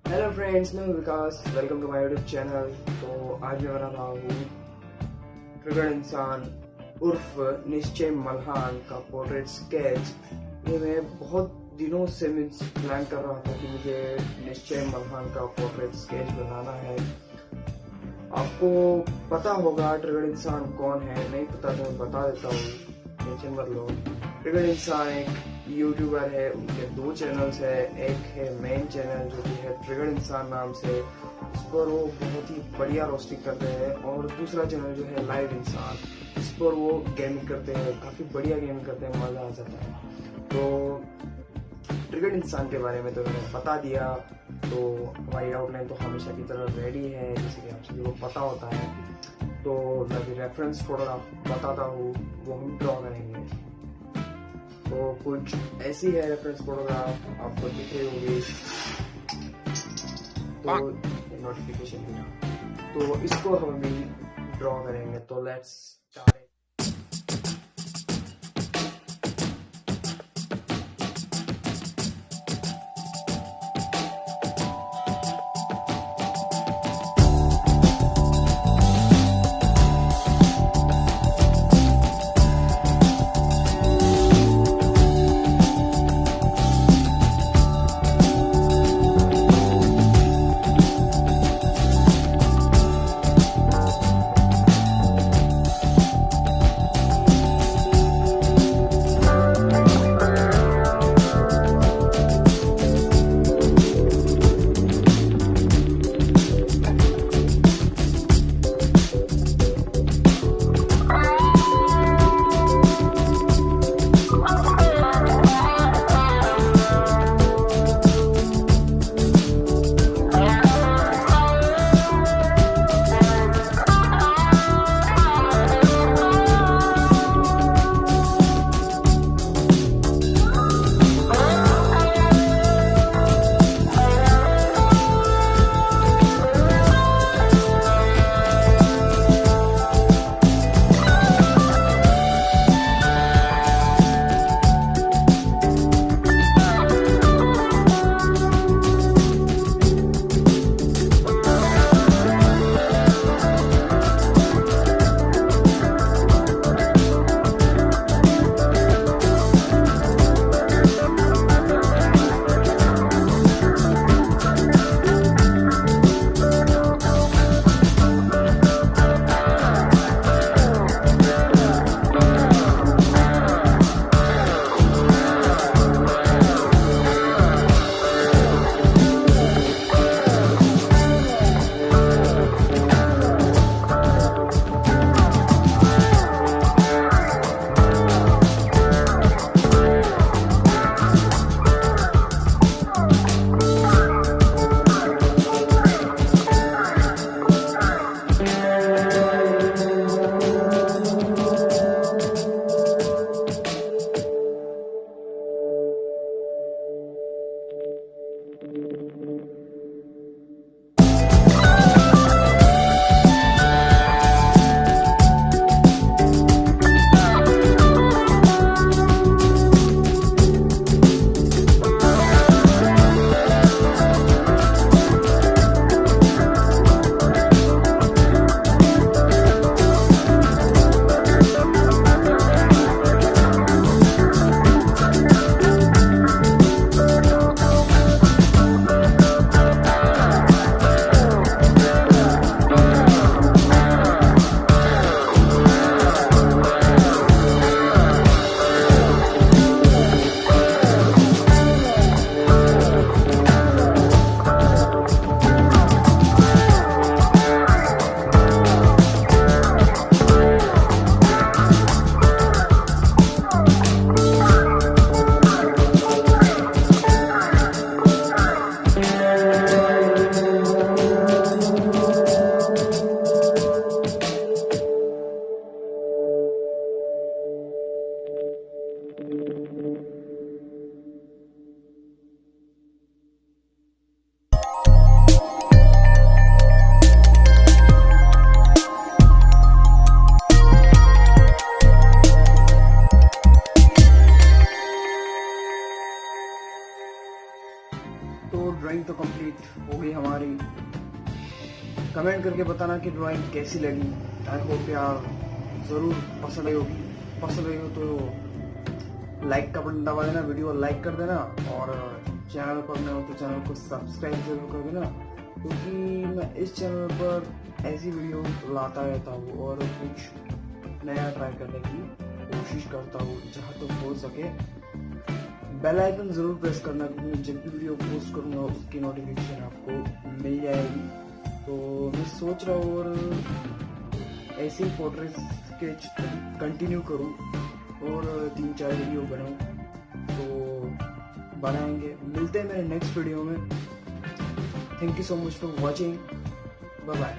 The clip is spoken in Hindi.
हेलो फ्रेंड्स, मैं हूं Vikas. Welcome to my YouTube channel. तो आज मैं बना रहा हूँ ट्रिगर्ड इंसान उर्फ निश्चय मल्हान का पोर्ट्रेट स्केच। ये मैं बहुत दिनों से प्लान कर रहा था कि मुझे निश्चय मल्हान का पोर्ट्रेट स्केच बनाना है। आपको पता होगा ट्रिगर्ड इंसान कौन है, नहीं पता तो मैं बता देता हूँ, टेंशन मत लो। ट्रिगर्ड इंसान एक यूट्यूबर है, उनके 2 चैनल्स है। एक है मेन चैनल जो कि है ट्रिगर्ड इंसान नाम से, उस पर वो बहुत ही बढ़िया रोस्टिंग करते हैं, और दूसरा चैनल जो है लाइव इंसान, इस पर वो गेमिंग करते हैं, काफी बढ़िया गेमिंग करते हैं, मजा आ जाता है। तो ट्रिगर्ड इंसान के बारे में तो मैंने बता दिया। तो हमारी आउटलाइन तो हमेशा की तरह रेडी है, जैसे कि आप सभी को पता होता है। तो मैं भी रेफरेंस फोटोग्राफ बताता हूँ, वो हम ड्रॉ करेंगे। तो कुछ ऐसी है रेफरेंस फोटोग्राफ, आपको दिख रही होगी। तो नोटिफिकेशन मिला, तो इसको हम भी ड्रॉ करेंगे। तो लेट्स स्टार्ट। होगी हमारी। कमेंट करके बताना कि ड्राइंग कैसी लगी। आई होप यार ज़रूर पसंद आई होगी। पसंद आई हो तो लाइक का बटन दबा देना, वीडियो को लाइक कर देना, और चैनल पर नए हो तो चैनल को सब्सक्राइब जरूर कर देना, क्योंकि मैं इस चैनल पर ऐसी वीडियो लाता रहता हूँ और कुछ नया ट्राई करने की कोशिश करता हूँ जहाँ तक हो सके। बेल आइकन ज़रूर प्रेस करना, क्योंकि जब भी वीडियो पोस्ट करूँगा उसकी नोटिफिकेशन आपको मिल जाएगी। तो मैं सोच रहा हूँ और ऐसे ही पोर्ट्रेट स्केच कंटिन्यू करूँ और 3-4 वीडियो बनाऊँ, तो बनाएंगे। मिलते हैं मेरे नेक्स्ट वीडियो में। Thank you so much for watching. Bye bye.